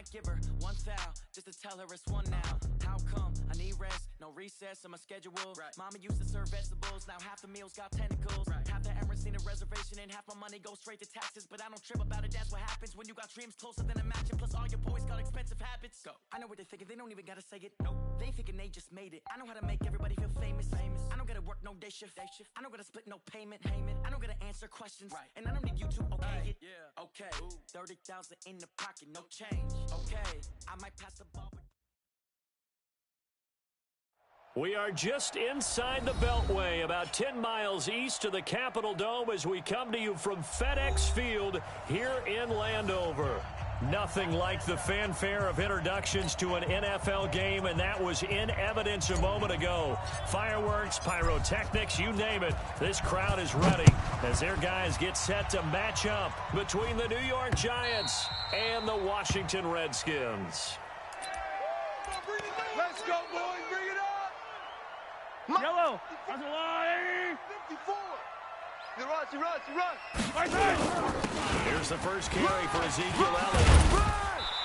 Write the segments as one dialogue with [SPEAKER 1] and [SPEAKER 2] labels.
[SPEAKER 1] might give her one foul just to tell her it's one now. How come I need rest, no recess in my schedule? Mama used to serve vegetables, now half the meals got tentacles. Half the Emirates need a reservation and half my money goes straight to taxes. But I don't trip about it, that's what happens when you got dreams closer than a mansion. Plus all your boys got expensive habits. Go. I know what they're thinking, they don't even gotta say it. Nope. They thinking they just made it. I know how to make everybody feel famous. I don't gotta work no day shift. I don't gotta split no payment. I don't gotta answer questions. And I don't need you to okay it. Yeah. Okay. 30,000 in the pocket, no change. Okay. I might pass the ball.
[SPEAKER 2] We are just inside the Beltway, about 10 miles east of the Capitol Dome as we come to you from FedEx Field here in Landover. Nothing like the fanfare of introductions to an NFL game, and that was in evidence a moment ago. Fireworks, pyrotechnics, you name it. This crowd is ready as their guys get set to match up between the New York Giants and the Washington Redskins.
[SPEAKER 3] Let's go, boys. Bring it up.
[SPEAKER 4] Yellow. That's a line.
[SPEAKER 3] 54. You run.
[SPEAKER 4] Right side.
[SPEAKER 2] Here's the first carry for Ezekiel Elliott.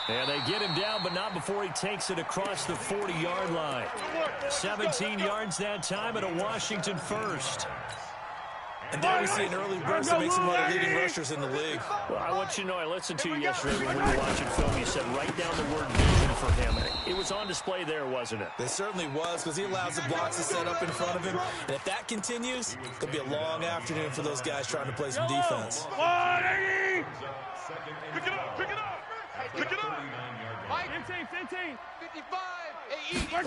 [SPEAKER 2] And they get him down, but not before he takes it across the 40-yard line. 17 yards that time and a Washington first.
[SPEAKER 5] And there we see an early burst that makes him one of the leading rushers in the league.
[SPEAKER 2] Well, I want you to know, I listened to you yesterday when we were watching film. You said write down the word vision for him. It was on display there, wasn't it?
[SPEAKER 5] It certainly was, because he allows the blocks to set up in front of him. And if that continues, it's going to be a long afternoon for those guys trying to play some defense.
[SPEAKER 3] Pick it up. Pick it up.
[SPEAKER 4] 15.
[SPEAKER 3] 55.
[SPEAKER 2] On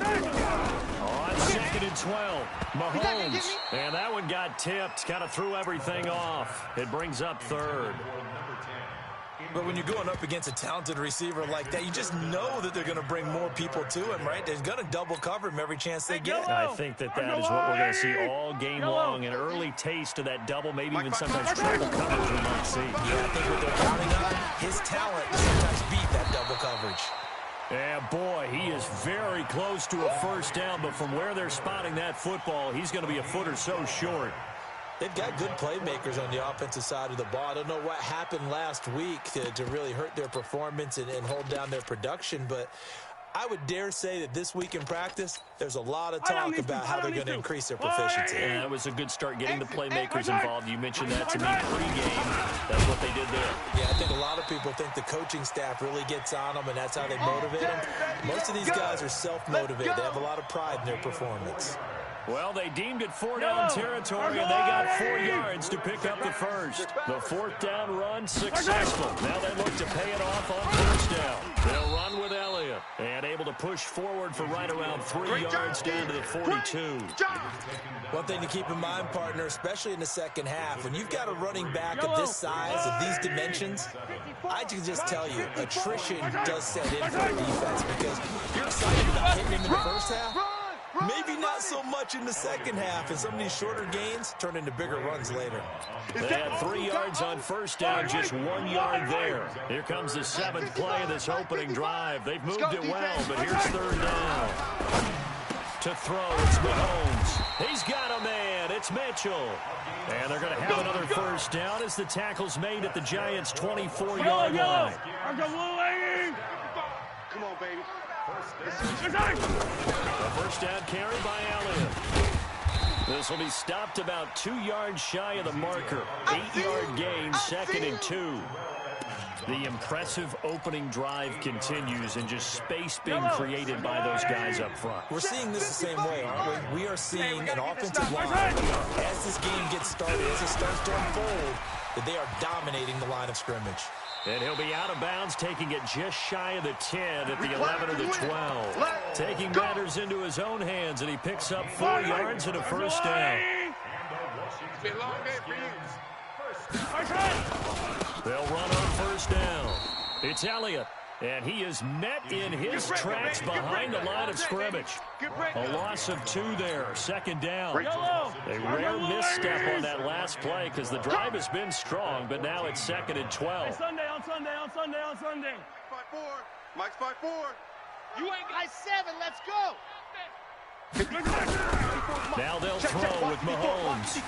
[SPEAKER 2] 2nd and 12, Mahomes. And that one got tipped. Kind of threw everything off. It brings up third.
[SPEAKER 5] But when you're going up against a talented receiver like that, you just know that they're going to bring more people to him, right? They're going to double cover him every chance they get.
[SPEAKER 2] I think that is what we're going to see all game long. An early taste of that double, maybe even sometimes triple coverage we might see.
[SPEAKER 5] Yeah, I think what they're counting on, his talent to sometimes beat that double coverage.
[SPEAKER 2] And boy, he is very close to a first down, but from where they're spotting that football, he's going to be a foot or so short.
[SPEAKER 5] They've got good playmakers on the offensive side of the ball. I don't know what happened last week to really hurt their performance and hold down their production, but I would dare say that this week in practice, there's a lot of talk about how they're going to increase their proficiency.
[SPEAKER 2] Yeah, that was a good start getting the playmakers involved. You mentioned that to me pregame. That's what they did there.
[SPEAKER 5] Yeah, I think a lot of people think the coaching staff really gets on them, and that's how they motivate them. Most of these guys are self-motivated. They have a lot of pride in their performance.
[SPEAKER 2] Well, they deemed it 4-down territory, and they got 4 yards to pick up the first. The 4th down run successful. Now they look to pay it off on 1st down. They'll run with Elliott, and able to push forward for right around 3 yards down to the 42.
[SPEAKER 5] One thing to keep in mind, partner, especially in the second half, when you've got a running back of this size, of these dimensions, I can just tell you, attrition does set in for the defense, because you're excited about hitting him in the first half. Maybe not so much in the second half, and some of these shorter gains turn into bigger runs later.
[SPEAKER 2] They had 3 yards on 1st down, just 1 yard there. Here comes the 7th play of this opening drive. They've moved it well, but here's 3rd down. To throw, it's Mahomes. He's got a man. It's Mitchell. And they're going to have another 1st down as the tackle's made at the Giants' 24-yard line.
[SPEAKER 3] Come on, baby.
[SPEAKER 2] The 1st down carry by Elliott. This will be stopped about 2 yards shy of the marker. 8-yard gain, 2nd and 2. The impressive opening drive continues, and just space being created by those guys up front.
[SPEAKER 5] We're seeing this the same way, aren't we? We are seeing an offensive line, as this game gets started, as it starts to unfold, that they are dominating the line of scrimmage.
[SPEAKER 2] And he'll be out of bounds, taking it just shy of the 10 at the 11 or the 12. Taking matters into his own hands, and he picks up 4 yards and a 1st down.
[SPEAKER 3] It's been a long day for you.
[SPEAKER 2] They'll run on 1st down. It's Elliott, and he is met in his tracks behind the line of scrimmage. A loss of 2 there, 2nd down. A rare misstep on that last play because the drive has been strong, but now it's 2nd and 12.
[SPEAKER 4] Sunday.
[SPEAKER 3] 5-4. Mike's 5-4.
[SPEAKER 6] You ain't got 7. Let's go.
[SPEAKER 2] Now they'll throw with Mahomes.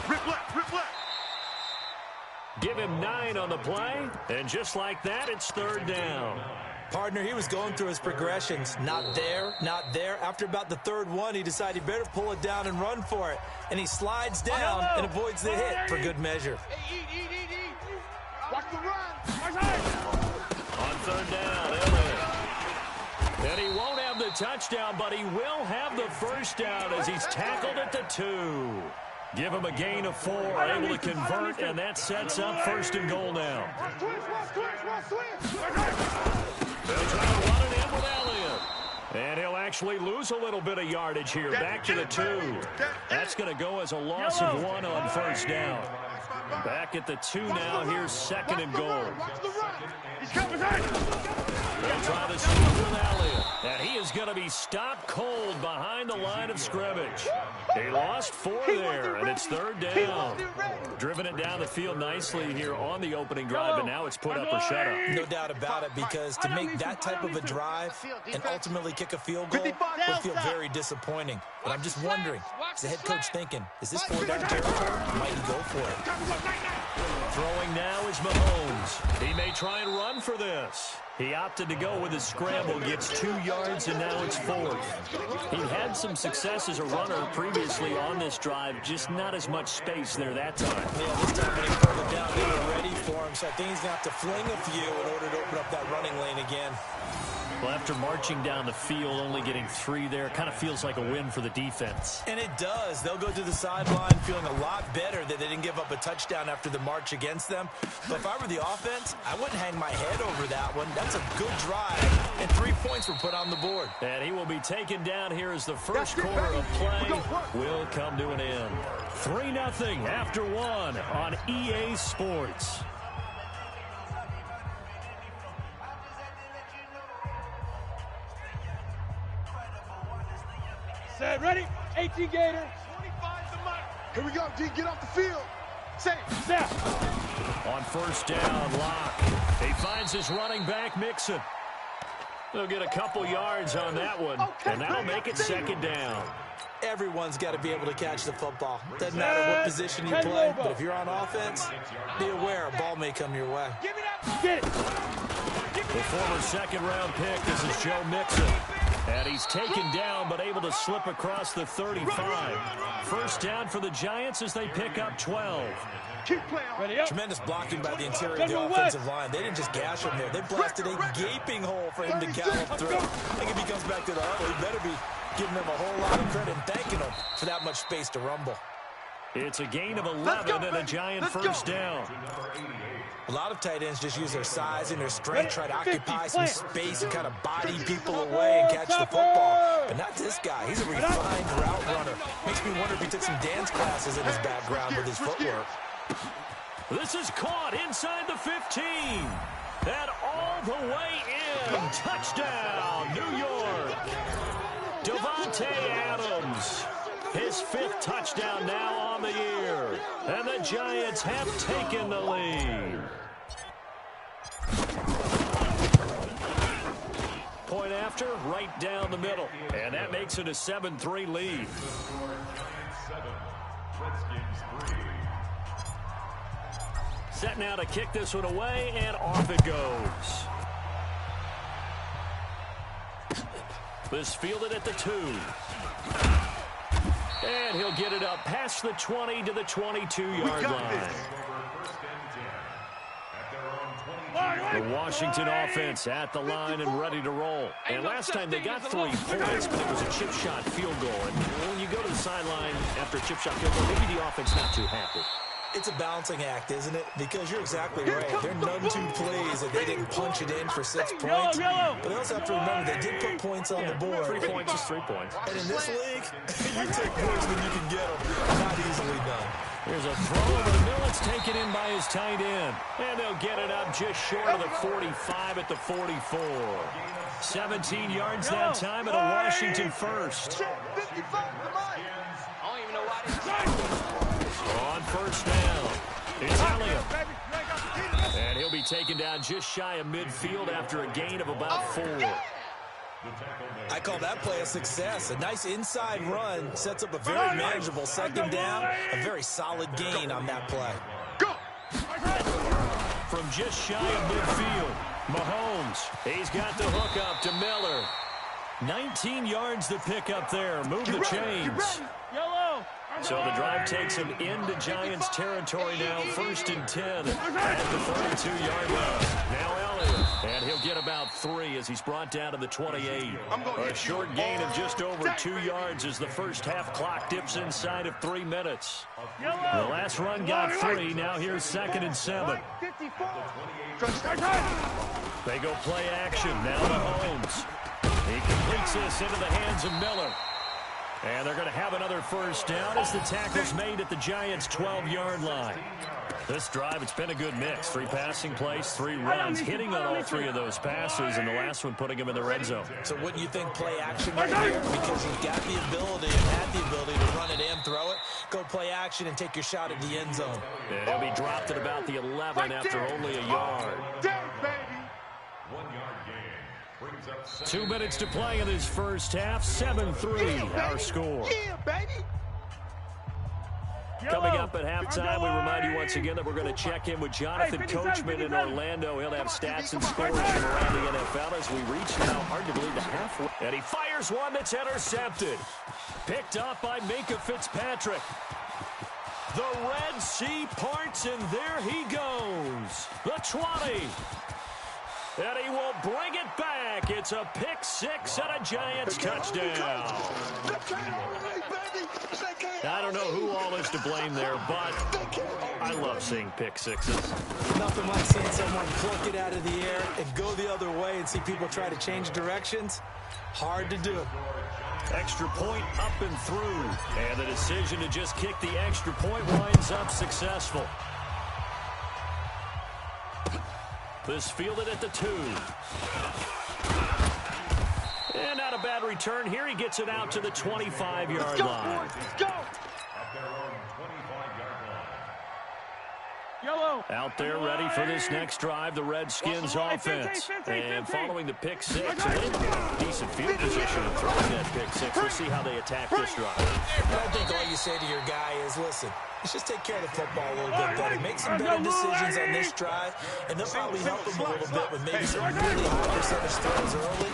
[SPEAKER 3] Rip left.
[SPEAKER 2] Give him 9 on the play, and just like that, it's 3rd down.
[SPEAKER 5] Partner, he was going through his progressions. Not there, not there. After about the third one, he decided he better pull it down and run for it. And he slides down and avoids the hit for good measure.
[SPEAKER 6] Hey, eat. Watch the run.
[SPEAKER 2] On third down, Elliott. And he won't have the touchdown, but he will have the first down as he's tackled at the 2. Give him a gain of 4, able to convert, and that sets up first and goal now. They'll try to run it in with Elliott. And he'll actually lose a little bit of yardage here. Back to the 2. That's going to go as a loss of 1 on first down. Back at the 2 now. Here's second and goal. They'll try to score with Elliott. And he is going to be stopped cold behind the line of scrimmage. He lost 4 there, and it's third down. Driven it down the field nicely here on the opening drive, and now it's put up or shut up.
[SPEAKER 5] No doubt about it, because to make that type of a drive and ultimately kick a field goal would feel very disappointing. But I'm just wondering, is the head coach thinking, is this 4-down territory? Might he go for it?
[SPEAKER 2] Throwing now is Mahomes. He may try and run for this. He opted to go with a scramble, gets 2 yards, and now it's 4th. He'd had some success as a runner previously on this drive, just not as much space there that time.
[SPEAKER 5] Yeah, this time when he pulled it down, they were ready for him, so I think he's going to have to fling a few in order to open up that running lane again.
[SPEAKER 2] Well, after marching down the field, only getting 3 there, kind of feels like a win for the defense.
[SPEAKER 5] And it does. They'll go to the sideline feeling a lot better that they didn't give up a touchdown after the march against them. But if I were the offense, I wouldn't hang my head over that one. That's a good drive, and 3 points were put on the board.
[SPEAKER 2] And he will be taken down here as the first quarter of play will come to an end. 3-0 after 1 on EA Sports.
[SPEAKER 4] Set, ready? 18 Gator.
[SPEAKER 6] 25 to Mike. Here we go, D. Get off the field. Safe.
[SPEAKER 4] Snap.
[SPEAKER 2] On first down, Locke. He finds his running back, Mixon. They'll get a couple yards on that one, and that'll make it second down.
[SPEAKER 5] Everyone's got to be able to catch the football. Doesn't matter what position you play, but if you're on offense, be aware a ball may come your way.
[SPEAKER 6] Give me that.
[SPEAKER 4] Get it.
[SPEAKER 2] The former second-round pick, this is Joe Mixon. And he's taken down, but able to slip across the 35. First down for the Giants as they pick up 12.
[SPEAKER 6] Keep playing.
[SPEAKER 4] Ready up.
[SPEAKER 5] Tremendous blocking by the interior of the offensive line. They didn't just gash him there. They blasted a gaping hole for him to gallop through. I think if he comes back to the huddle, he better be giving them a whole lot of credit and thanking them for that much space to rumble.
[SPEAKER 2] It's a gain of 11 and a Giant first down.
[SPEAKER 5] A lot of tight ends just use their size and their strength, try to occupy some space and kind of body people away and catch the football. But not this guy. He's a refined route runner. Makes me wonder if he took some dance classes in his background with his footwork.
[SPEAKER 2] This is caught inside the 15. And all the way in. Touchdown, New York. Davante Adams. His 5th touchdown now on the year. And the Giants have taken the lead. Point after, right down the middle. And that makes it a 7-3 lead. Set now to kick this one away, and off it goes. This fielded at the 2. And he'll get it up past the 20 to the 22-yard line. The Washington offense at the line and ready to roll. And last time they got 3 points, but it was a chip shot field goal. And when you go to the sideline after a chip shot field goal, maybe the offense not too happy.
[SPEAKER 5] It's a balancing act, isn't it? Because you're exactly right. There are none too plays that they didn't punch it in for 6 points. But they also have to remember they did put points on the board.
[SPEAKER 2] 3 points is 3 points.
[SPEAKER 5] And in this league, you take points when you can get them. Not easily done.
[SPEAKER 2] Here's a throw over the middle. It's taken in by his tight end. And they'll get it up just short of the 45 at the 44. 17 yards that time at a Washington first. On first down, it's Elliott. And he'll be taken down just shy of midfield after a gain of about 4.
[SPEAKER 5] I call that play a success. A nice inside run sets up a very manageable second down. A very solid gain on that play.
[SPEAKER 2] From just shy of midfield, Mahomes, he's got the hook up to Miller. 19 yards to pick up there. Move the chains.
[SPEAKER 4] Yellow.
[SPEAKER 2] So the drive takes him into Giants territory now. 1st and 10 at the 32-yard line. Now Elliott, and he'll get about 3 as he's brought down to the 28. A short gain of just over 2 yards as the first half clock dips inside of 3 minutes. The last run got 3. Now here's 2nd and 7. They go play action. Now Mahomes. He completes this into the hands of Miller. And they're going to have another first down as the tackle's made at the Giants' 12-yard line. This drive, it's been a good mix. 3 passing plays, 3 runs, hitting on all 3 of those passes, and the last one putting him in the red zone.
[SPEAKER 5] So wouldn't you think play action right here? Because you've got the ability and had the ability to run it and throw it. Go play action and take your shot at the end zone.
[SPEAKER 2] And he'll be dropped at about the 11 after only a yard.
[SPEAKER 3] 1-yard gain.
[SPEAKER 2] 2 minutes to play in this first half. 7-3 our score.
[SPEAKER 6] Yeah, baby.
[SPEAKER 2] Coming up at halftime, we remind you once again that we're going to check in with Jonathan Coachman in Orlando. He'll have stats and scores from around the NFL as we reach now, hard to believe, the halfway. And he fires one that's intercepted. Picked up by Minkah Fitzpatrick. The Red Sea parts, and there he goes. The 20. And he will bring it back. It's a pick 6 and a Giants touchdown. I don't know who all is to blame there, but I love seeing pick 6s.
[SPEAKER 5] Nothing like seeing someone pluck it out of the air and go the other way and see people try to change directions. Hard to do.
[SPEAKER 2] Extra point up and through. And the decision to just kick the extra point winds up successful. This fielded at the 2. And not a bad return here. He gets it out to the 25-yard line.
[SPEAKER 6] Let's go.
[SPEAKER 4] Yellow.
[SPEAKER 2] Out there ready for this next drive, the Redskins offense. And following the pick 6, and they did a decent field position in throwing that pick 6. We'll see how they attack this drive.
[SPEAKER 5] I think all you say to your guy is, listen, let's just take care of the football a little bit better. Make some better decisions on this drive, and they'll probably help him a little bit with maybe some really high percentage throws early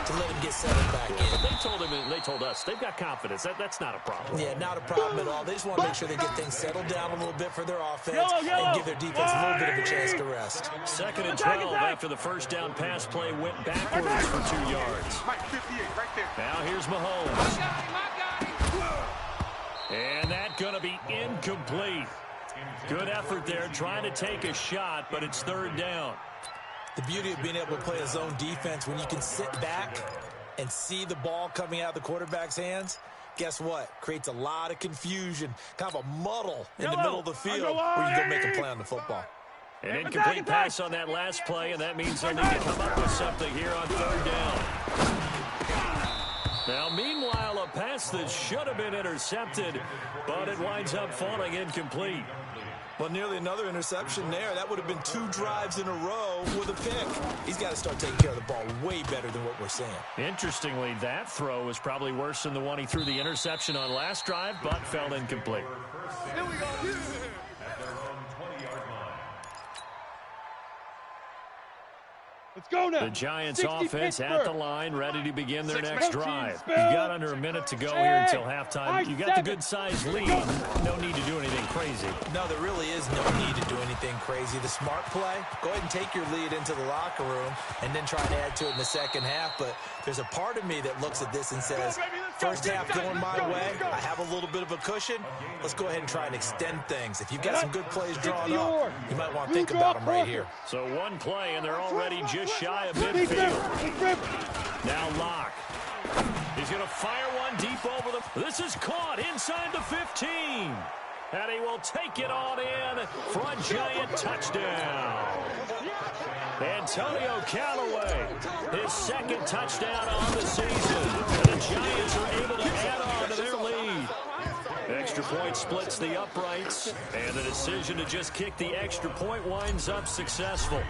[SPEAKER 5] to let him get settled back in.
[SPEAKER 2] But they told him, and they told us, they've got confidence. That's not a problem.
[SPEAKER 5] Yeah, not a problem at all. They just want to make sure they get things settled down a little bit for their offense and give their defense a little bit of a chance to rest.
[SPEAKER 2] 2nd and 12 after the first down pass play went backwards for 2 yards.
[SPEAKER 3] Mike 58, right there.
[SPEAKER 2] Now here's Mahomes. And that's going to be incomplete. Good effort there, trying to take a shot, but it's 3rd down.
[SPEAKER 5] The beauty of being able to play a zone defense when you can sit back and see the ball coming out of the quarterback's hands, guess what? Creates a lot of confusion, kind of a muddle in the middle of the field where you go make a play on the football.
[SPEAKER 2] An incomplete pass on that last play, and that means they'll need to come up with something here on 3rd down. Now, meanwhile, a pass that should have been intercepted, but it winds up falling incomplete.
[SPEAKER 5] Well, nearly another interception there. That would have been 2 drives in a row with a pick. He's got to start taking care of the ball way better than what we're seeing.
[SPEAKER 2] Interestingly, that throw was probably worse than the one he threw the interception on last drive, but fell incomplete.
[SPEAKER 6] Here we go.
[SPEAKER 4] Let's go now.
[SPEAKER 2] The Giants
[SPEAKER 4] 60
[SPEAKER 2] offense
[SPEAKER 4] Pittsburgh.
[SPEAKER 2] at the line, ready to begin their next
[SPEAKER 4] 16
[SPEAKER 2] drive.
[SPEAKER 4] spell.
[SPEAKER 2] You've got under a minute to go here until halftime. You got the good-sized lead. No need to do anything crazy.
[SPEAKER 5] No, there really is no need to do anything crazy. The smart play, go ahead and take your lead into the locker room and then try to add to it in the second half. But there's a part of me that looks at this and says, first half going my way, I have a little bit of a cushion. Let's go ahead and try and extend things. If you've got some good plays drawn up, you might want to think about them right here.
[SPEAKER 2] So one play, and they're already just shy of midfield. Now Locke. He's going to fire one deep over the... This is caught inside the 15. And he will take it on in for a Giant touchdown. Antonio Callaway, his 2nd touchdown on the season. And the Giants are able to add on to their lead. Extra point splits the uprights. And the decision to just kick the extra point winds up successful.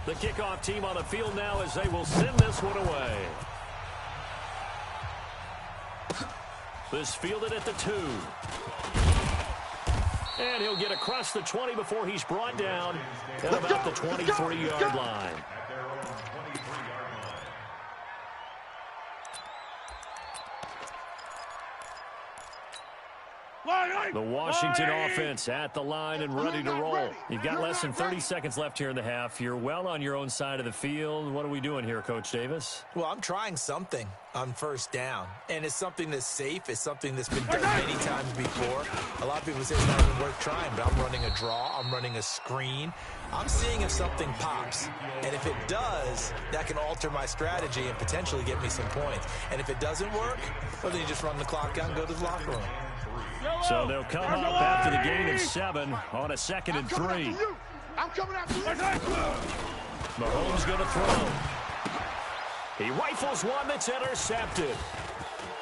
[SPEAKER 2] The kickoff team on the field now as they will send this one away. This fielded at the 2. And he'll get across the 20 before he's brought down at about the 23-yard line. The Washington offense at the line and ready to roll. You've got less than 30 seconds left here in the half. You're well on your own side of the field. What are we doing here, Coach Davis?
[SPEAKER 5] Well, I'm trying something on first down, and it's something that's safe. It's something that's been done many times before. A lot of people say it's not even worth trying, but I'm running a draw. I'm running a screen. I'm seeing if something pops, and if it does, that can alter my strategy and potentially get me some points. And if it doesn't work, well, then you just run the clock out and go to the locker room.
[SPEAKER 2] So they'll come up after the gain of 7 on a 2nd and 3.
[SPEAKER 6] I'm coming after you.
[SPEAKER 2] Mahomes going to throw. He rifles one that's intercepted.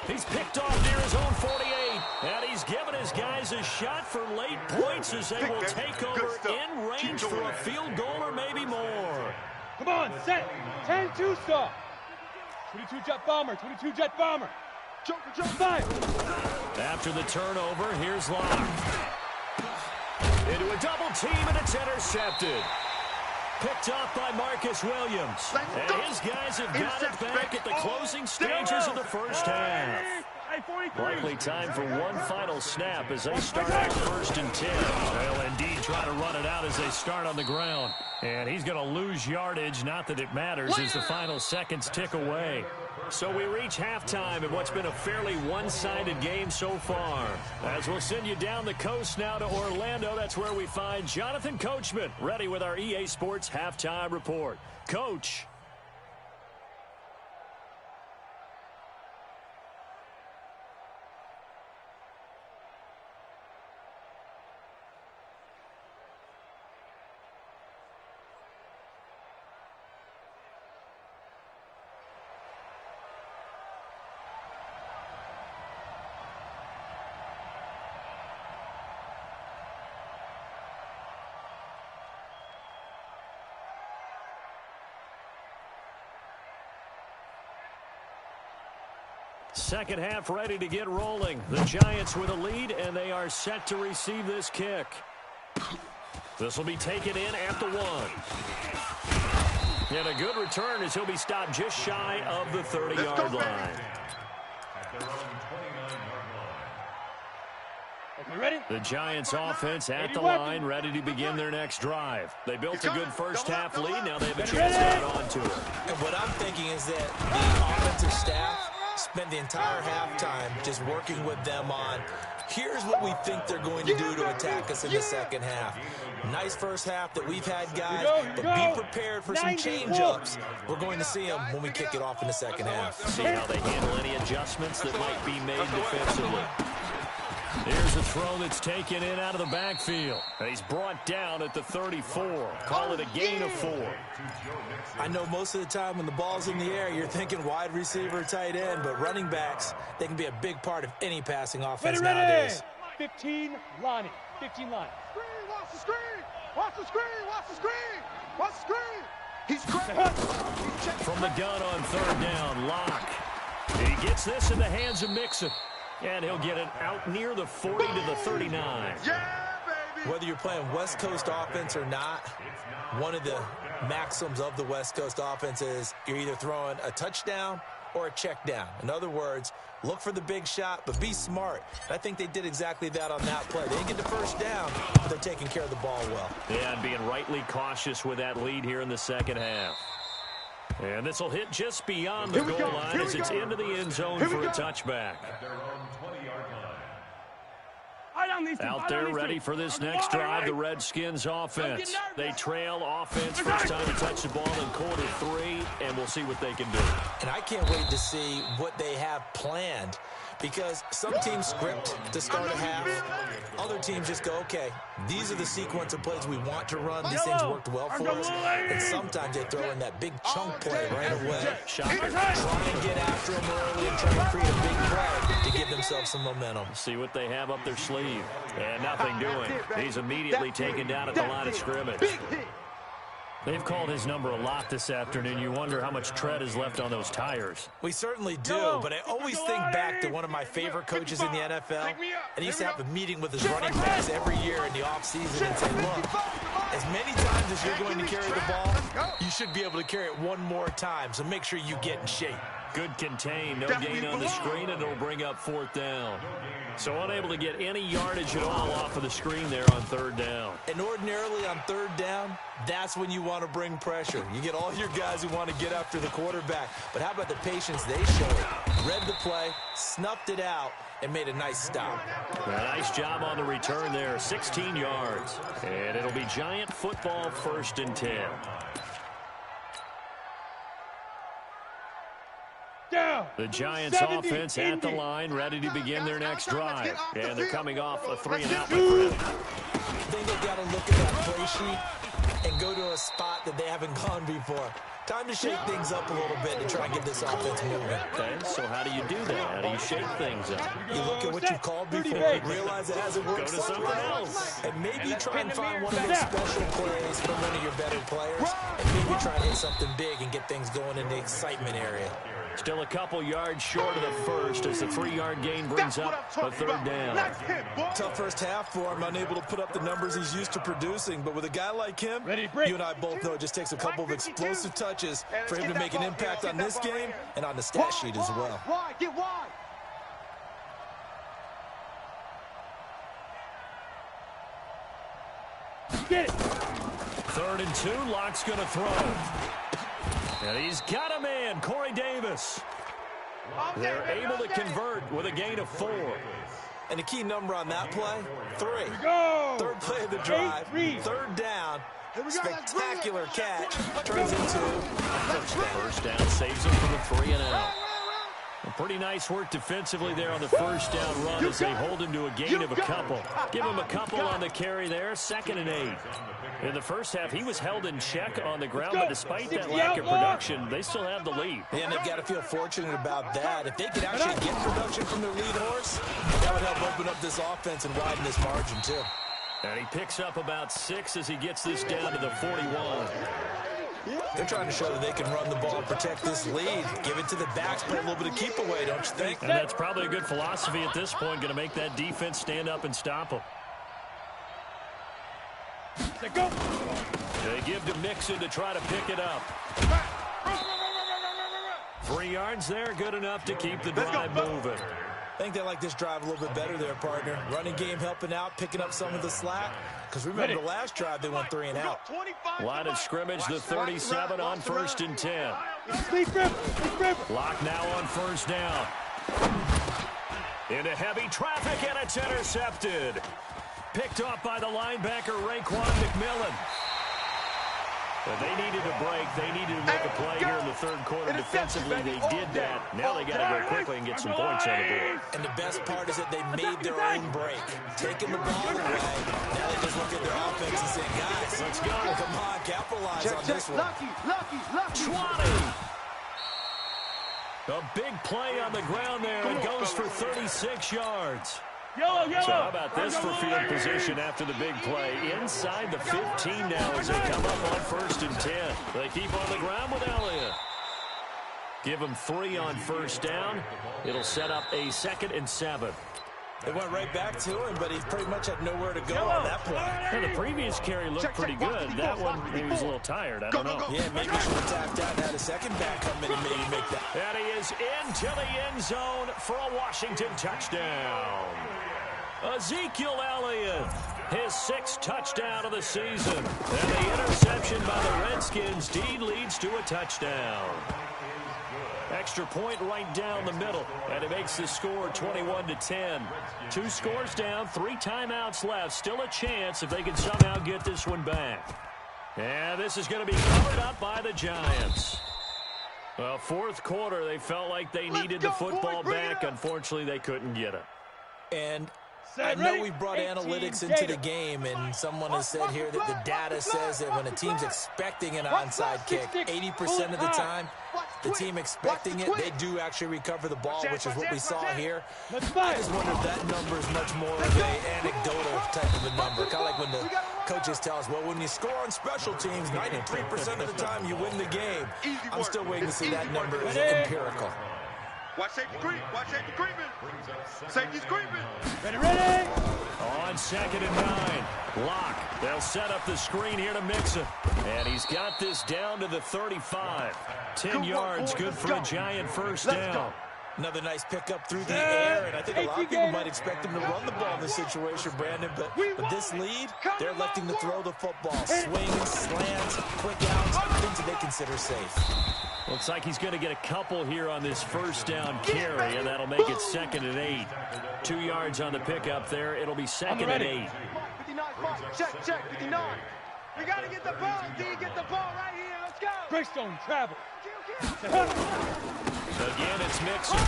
[SPEAKER 2] He's picked off near his own 48. And he's given his guys a shot for late points as they will take over in range for a field goal or maybe more.
[SPEAKER 4] Come on, set. 10-2 stop. 22 jet bomber, 22 jet bomber. Jump, 5.
[SPEAKER 2] After the turnover, here's Locke. Into a double team, and it's intercepted. Picked off by Marcus Williams. And his guys have got it back at the closing stages of the first half. Likely time for one final snap as they start out 1st and 10. They'll indeed try to run it out as they start on the ground. And he's going to lose yardage, not that it matters, as the final seconds tick away. So we reach halftime in what's been a fairly one-sided game so far. As we'll send you down the coast now to Orlando, that's where we find Jonathan Coachman, ready with our EA Sports Halftime Report. Coach. Second half ready to get rolling. The Giants with a lead, and they are set to receive this kick. This will be taken in at the 1. And a good return as he'll be stopped just shy of the 30-yard line.
[SPEAKER 4] Okay, ready?
[SPEAKER 2] The Giants offense at the line, ready to begin their next drive. They built a good first half lead. Now they have a chance to add on to it.
[SPEAKER 5] And what I'm thinking is that the offensive staff spent the entire halftime just working with them on, here's what we think they're going to do to attack us in the second half. Nice first half that we've had, guys, but be prepared for some change-ups. We're going to see them when we kick it off in the second half.
[SPEAKER 2] See how they handle any adjustments that might be made defensively. Here's a throw that's taken in out of the backfield. He's brought down at the 34. Call it a gain of 4.
[SPEAKER 5] I know most of the time when the ball's in the air, you're thinking wide receiver, tight end, but running backs, they can be a big part of any passing offense nowadays.
[SPEAKER 4] 15, Lonnie. 15, Lonnie.
[SPEAKER 6] Screen, watch the screen. Watch the screen. Watch the screen. Watch the screen. He's great.
[SPEAKER 2] From the gun on 3rd down, Locke. He gets this in the hands of Mixon. And he'll get it out near the 40 to the 39.
[SPEAKER 6] Yeah, baby.
[SPEAKER 5] Whether you're playing West Coast offense or not, one of the maxims of the West Coast offense is you're either throwing a touchdown or a check down. In other words, look for the big shot, but be smart. And I think they did exactly that on that play. They didn't get the first down, but they're taking care of the ball well.
[SPEAKER 2] Yeah, and being rightly cautious with that lead here in the second half. And this will hit just beyond the goal line as it's into the end zone for a touchback. Out there ready for this next drive, the Redskins offense. They trail offense first time to touch the ball in quarter 3, and we'll see what they can do.
[SPEAKER 5] And I can't wait to see what they have planned, because some teams script to start a half. Other teams just go, okay, these are the sequence of plays we want to run. These things worked well for us. And sometimes they throw in that big chunk play right away.
[SPEAKER 2] Shocker.
[SPEAKER 5] Try and get after them early and try and create a big play to give themselves some momentum.
[SPEAKER 2] See what they have up their sleeve. And nothing doing. He's immediately taken down at the line of scrimmage. They've called his number a lot this afternoon. You wonder how much tread is left on those tires.
[SPEAKER 5] We certainly do, but I always think back to one of my favorite coaches in the NFL, and he used to have a meeting with his running backs every year in the offseason and say, look, as many times as you're going to carry the ball, you should be able to carry it one more time, so make sure you get in shape.
[SPEAKER 2] Good contain, no gain on the screen, and it'll bring up 4th down. So unable to get any yardage at all off of the screen there on 3rd down.
[SPEAKER 5] And ordinarily on 3rd down, that's when you want to bring pressure. You get all your guys who want to get after the quarterback. But how about the patience they showed? Read the play, snuffed it out, and made a nice stop.
[SPEAKER 2] A nice job on the return there, 16 yards. And it'll be Giant football, 1st and 10. The Giants offense at the line, ready to begin their next drive. And they're coming off a 3-and-out.
[SPEAKER 5] I think they've got to look at that play sheet and go to a spot that they haven't gone before. Time to shake things up a little bit to try and get this offense moving.
[SPEAKER 2] Okay, so how do you do that? How do you shake things up?
[SPEAKER 5] You look at what you've called before, realize it hasn't worked
[SPEAKER 2] Go to something else.
[SPEAKER 5] and maybe try and find one of those special plays from one of your better players, and maybe try and hit something big and get things going in the excitement area.
[SPEAKER 2] Still a couple yards short of the first as the 3-yard gain brings up a 3rd down.
[SPEAKER 5] Tough first half for him, unable to put up the numbers he's used to producing. But with a guy like him, you and I both know it just takes a couple of explosive touches for him to make an impact on this game and on the stat sheet as well.
[SPEAKER 6] Get wide.
[SPEAKER 4] Get it.
[SPEAKER 2] 3rd and 2, Locke's going to throw. And he's got a man, Corey Davis. They're able to convert with a gain of 4.
[SPEAKER 5] And the key number on that play, 3.
[SPEAKER 4] Go.
[SPEAKER 5] 3rd play of the drive, 3rd down, spectacular catch, turns into a first down.
[SPEAKER 2] First down saves him from the 3-and-out. Pretty nice work defensively there on the 1st down run as they hold him to a gain of a couple. Give him a couple on the carry there, 2nd and 8. In the first half, he was held in check on the ground, but despite that lack of production, they still have the lead.
[SPEAKER 5] And they've got to feel fortunate about that. If they could actually get production from their lead horse, that would help open up this offense and widen this margin too.
[SPEAKER 2] And he picks up about 6 as he gets this down to the 41.
[SPEAKER 5] They're trying to show that they can run the ball and protect this lead. Give it to the backs, play a little bit of keep away, don't you think?
[SPEAKER 2] And that's probably a good philosophy at this point, going to make that defense stand up and stop them.
[SPEAKER 4] Go.
[SPEAKER 2] They give to Mixon to try to pick it up. 3 yards there, good enough to keep the drive moving.
[SPEAKER 5] I think they like this drive a little bit better there, partner. Running game helping out, picking up some of the slack. Because remember, the last drive, they went 3-and-out.
[SPEAKER 2] Line of scrimmage, the 37 on 1st and 10. Lock now on 1st down. Into heavy traffic, and it's intercepted. Picked off by the linebacker, Raekwon McMillan. But they needed a break. They needed to make a play here in the 3rd quarter. Defensively, they did that. Now they got to go quickly and get some points on the board.
[SPEAKER 5] And the best part is that they made their own break. Taking the ball away. Now they just look at their offense and say, guys, let's go. Come on, capitalize on this one.
[SPEAKER 6] Lucky.
[SPEAKER 2] 20. A big play on the ground there. It goes for 36 yards.
[SPEAKER 4] Yellow.
[SPEAKER 2] So how about this for field position after the big play? Inside the 15 now as they come up on 1st and 10. They keep on the ground with Elliott. Give them 3 on 1st down. It'll set up a 2nd and 7.
[SPEAKER 5] They went right back to him, but he pretty much had nowhere to go on that play.
[SPEAKER 2] Well, the previous carry looked pretty good. That one, maybe was a little tired. I don't know.
[SPEAKER 5] Yeah, maybe he should have tapped out and had a second back come in and maybe make that.
[SPEAKER 2] And he is into the end zone for a Washington touchdown. Ezekiel Elliott, his 6th touchdown of the season. And the interception by the Redskins indeed leads to a touchdown. Extra point right down the middle, and it makes the score 21-10. 2 scores down, 3 timeouts left. Still a chance if they can somehow get this one back. And this is going to be covered up by the Giants. Well, 4th quarter, they felt like they needed the football back. Unfortunately, they couldn't get it.
[SPEAKER 5] And I know we brought analytics into the game, and someone has said here that the data says that when a team's expecting an onside kick, 80% of the time, the team expecting it, they do actually recover the ball, which is what we saw here. I just wonder if that number is much more of an anecdotal type of a number. Kind of like when the coaches tell us, well, when you score on special teams, 93% of the time you win the game. I'm still waiting to see that number as empirical.
[SPEAKER 3] Watch safety creep. Watch safety creeping. Safety's creeping.
[SPEAKER 4] Ready.
[SPEAKER 2] On 2nd and 9. Lock. They'll set up the screen here to Mixon. And he's got this down to the 35. 10 yards, good for a Giant first down.
[SPEAKER 5] Another nice pickup through the air, and I think a lot of people might expect him to run the ball in this situation, Brandon, but with this lead, they're electing to throw the football. Swings, slants, quick outs, things that they consider safe.
[SPEAKER 2] Looks like he's going to get a couple here on this first down carry, and that'll make it 2nd and 8. 2 yards on the pickup there. It'll be 2nd and 8.
[SPEAKER 6] 59, check, 59. We got to get the ball, D. Get the ball right here. Let's go.
[SPEAKER 4] Greystone, travel.
[SPEAKER 2] Again, it's Mixon.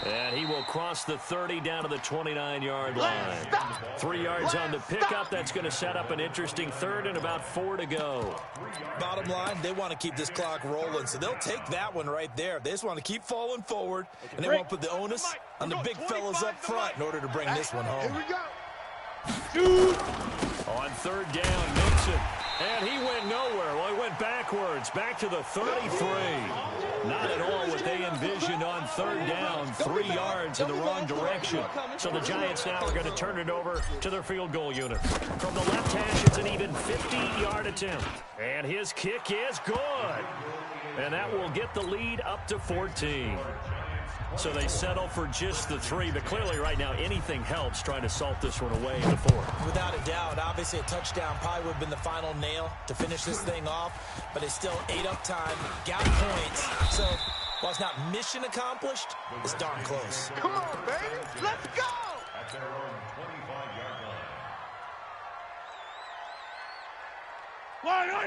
[SPEAKER 2] And he will cross the 30 down to the 29-yard line. 3 yards on the pickup. That's going to set up an interesting 3rd and about 4 to go.
[SPEAKER 5] Bottom line, they want to keep this clock rolling, so they'll take that one right there. They just want to keep falling forward, and they won't put the onus on the big fellas up front in order to bring this one home.
[SPEAKER 6] Here we go.
[SPEAKER 2] On 3rd down, Mixon. And he went nowhere. Well, he went backwards, back to the 33. Not at all what they envisioned on 3rd down. 3 yards in the wrong direction. So the Giants now are going to turn it over to their field goal unit. From the left hash, it's an even 50-yard attempt. And his kick is good. And that will get the lead up to 14. So they settle for just the 3, but clearly right now anything helps trying to salt this one away in the 4th.
[SPEAKER 5] Without a doubt, obviously a touchdown probably would have been the final nail to finish this thing off, but it's still ate up time, got points. So while it's not mission accomplished, it's darn close.
[SPEAKER 6] Come on, baby. Let's go.
[SPEAKER 7] At their own 25-yard line.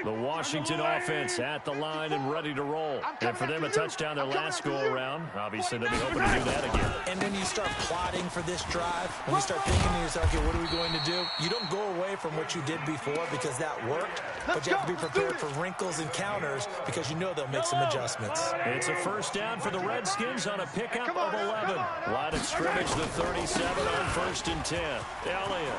[SPEAKER 2] The Washington offense at the line and ready to roll. And for them, a touchdown their last go-around. Obviously, they'll be hoping to do that again.
[SPEAKER 5] And when you start plotting for this drive, when you start thinking to yourself, okay, what are we going to do? You don't go away from what you did before because that worked, but you have to be prepared for wrinkles and counters because you know they'll make some adjustments.
[SPEAKER 2] It's a first down for the Redskins on a pickup of 11. Line of scrimmage, the 37 on 1st and 10. Elliott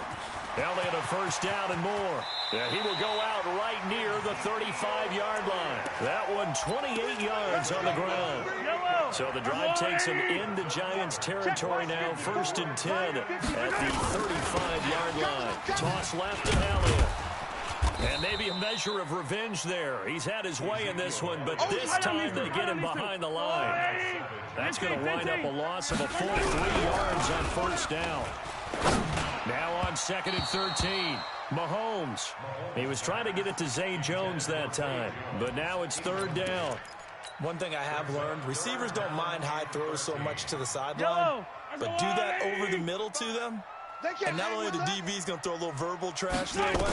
[SPEAKER 2] a first down and more. Yeah, he will go out right near the 35-yard line. That one 28 yards on the ground. So the drive takes him into Giants territory now. 1st and 10 at the 35-yard line. Toss left to Elliott. And maybe a measure of revenge there. He's had his way in this one, but this time they get him behind the line. That's going to wind up a loss of a full 3 yards on 1st down. Now on 2nd and 13, Mahomes. He was trying to get it to Zay Jones that time, but now it's 3rd down.
[SPEAKER 5] One thing I have learned, receivers don't mind high throws so much to the sideline, but do that over the middle to them, and not only the DB's going to throw a little verbal trash their way,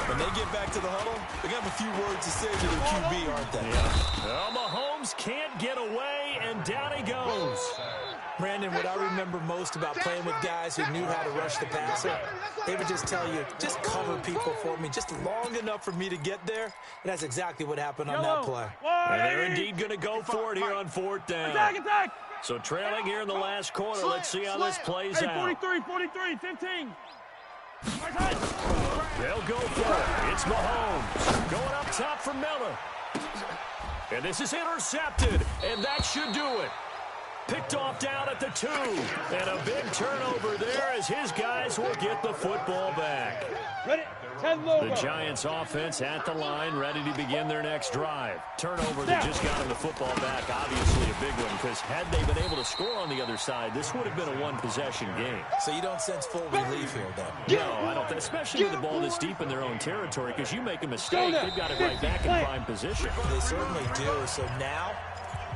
[SPEAKER 5] when they get back to the huddle, they're going to have a few words to say to their QB, aren't they?
[SPEAKER 2] Yeah. Well, Mahomes can't get away, and down he goes.
[SPEAKER 5] Brandon, what I remember most about playing with guys who knew how to rush the passer, they would just tell you, just cover people for me, just long enough for me to get there. And that's exactly what happened on that play.
[SPEAKER 2] And they're indeed going to go for it here on 4th down.
[SPEAKER 4] Attack!
[SPEAKER 2] So trailing here in the last quarter. Let's see how this plays out.
[SPEAKER 4] 43, 15.
[SPEAKER 2] They'll go for it. It's Mahomes going up top for Miller. And this is intercepted, and that should do it. Picked off down at the 2. And a big turnover there as his guys will get the football back.
[SPEAKER 4] Ready? 10 logo.
[SPEAKER 2] The Giants offense at the line, ready to begin their next drive. Turnover that just got them the football back, obviously a big one, because had they been able to score on the other side, this would have been a one-possession game.
[SPEAKER 5] So you don't sense full relief here, then?
[SPEAKER 2] No, I don't. Especially with the ball this deep in their own territory, because you make a mistake, they've got it right back in prime position.
[SPEAKER 5] They certainly do. So now,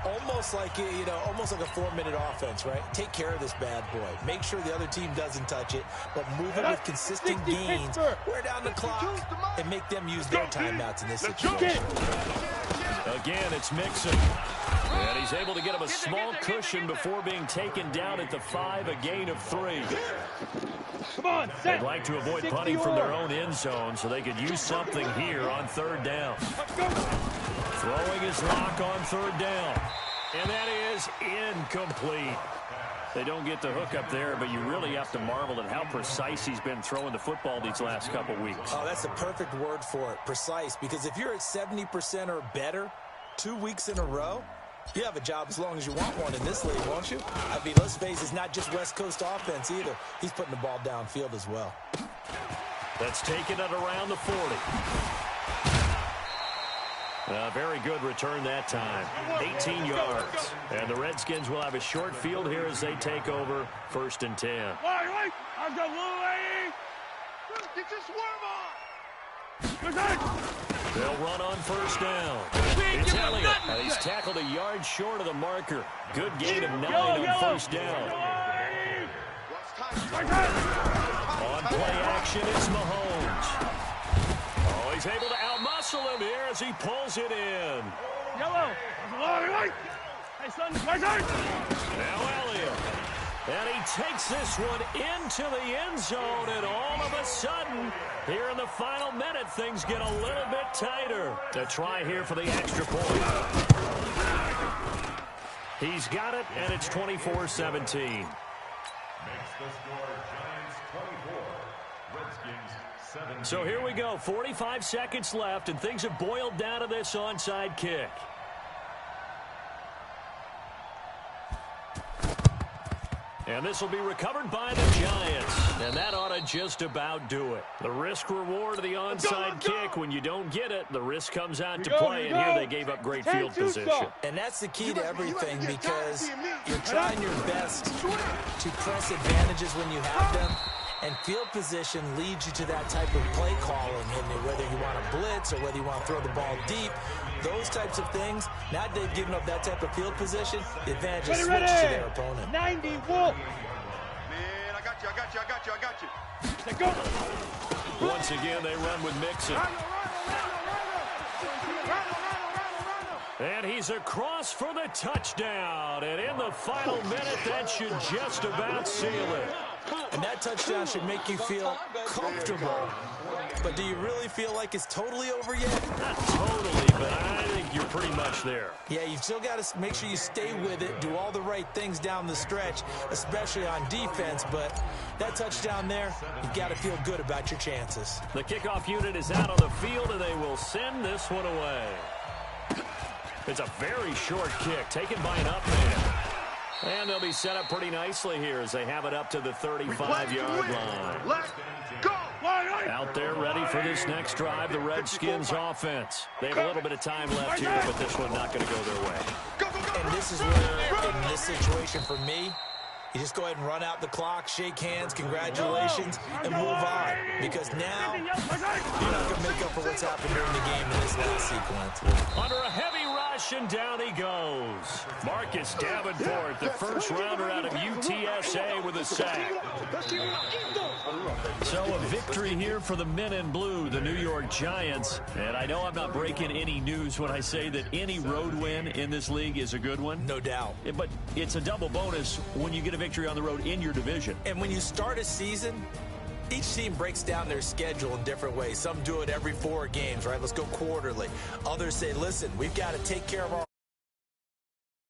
[SPEAKER 5] almost like a 4-minute offense, right? Take care of this bad boy. Make sure the other team doesn't touch it, but move it with consistent gains, wear down the clock, and make them use their timeouts in this situation.
[SPEAKER 2] Again, it's Mixon. And he's able to get him a small cushion before being taken down at the 5, a gain of 3.
[SPEAKER 4] Come on,
[SPEAKER 2] They'd like to avoid punting from their own end zone so they could use something here on 3rd down. Throwing his lock on third down. And that is incomplete. They don't get the hook up there, but you really have to marvel at how precise he's been throwing the football these last couple weeks.
[SPEAKER 5] Oh, that's a perfect word for it, precise, because if you're at 70% or better 2 weeks in a row, you have a job as long as you want one in this league, won't you? I mean, let's face it, it's not just West Coast offense either. He's putting the ball downfield as well.
[SPEAKER 2] That's taken it around the 40. A very good return that time. 18 yards. And the Redskins will have a short field here as they take over 1st and 10. They'll run on 1st down. It's Elliott. He's tackled a yard short of the marker. Good gain of 9 on 1st down. On play action, it's Mahomes. Oh, he's able to outmuscle him here as he pulls it in. Now Elliott. And he takes this one into the end zone, and all of a sudden, here in the final minute, things get a little bit tighter. A try here for the extra point. He's got it, and it's 24-17.
[SPEAKER 7] Makes the score Giants 24, Redskins 17.
[SPEAKER 2] So here we go, 45 seconds left, and things have boiled down to this onside kick. And this will be recovered by the Giants. And that ought to just about do it. The risk-reward of the onside kick, when you don't get it, the risk comes out to play, and here they gave up great field position.
[SPEAKER 5] And that's the key to everything, because you're trying your best to press advantages when you have them. And field position leads you to that type of play calling, and whether you want to blitz or whether you want to throw the ball deep, those types of things. Now they've given up that type of field position, the advantage is switched to their opponent.
[SPEAKER 4] 90 Wolf.
[SPEAKER 3] Man, I got you.
[SPEAKER 4] Let's go.
[SPEAKER 2] Once again, they run with Mixon. And he's across for the touchdown. And in the final minute, that should just about seal it.
[SPEAKER 5] And that touchdown should make you feel comfortable. But do you really feel like it's totally over yet?
[SPEAKER 2] Not totally, but I think you're pretty much there.
[SPEAKER 5] Yeah, you've still got to make sure you stay with it, do all the right things down the stretch, especially on defense. But that touchdown there, you've got to feel good about your chances.
[SPEAKER 2] The kickoff unit is out on the field, and they will send this one away. It's a very short kick, taken by an up man. And they'll be set up pretty nicely here as they have it up to the 35-yard line.
[SPEAKER 3] Let's go!
[SPEAKER 2] Out there ready for this next drive, the Redskins offense. They have a little bit of time left here, but this one not going to go their way.
[SPEAKER 5] And this is where, in this situation for me, you just go ahead and run out the clock, shake hands, congratulations, and move on. Because now, you're not going to make up for what's happened during the game in this last sequence.
[SPEAKER 2] Under a heavy rush, and down he goes. Marcus Davenport, the first rounder out of UTSA with a sack. So a victory here for the men in blue, the New York Giants. And I know I'm not breaking any news when I say that any road win in this league is a good one.
[SPEAKER 5] No doubt.
[SPEAKER 2] But it's a double bonus when you get a victory on the road in your division.
[SPEAKER 5] And when you start a season, each team breaks down their schedule in different ways. Some do it every 4 games, right? Let's go quarterly. Others say, listen, we've got to take care of our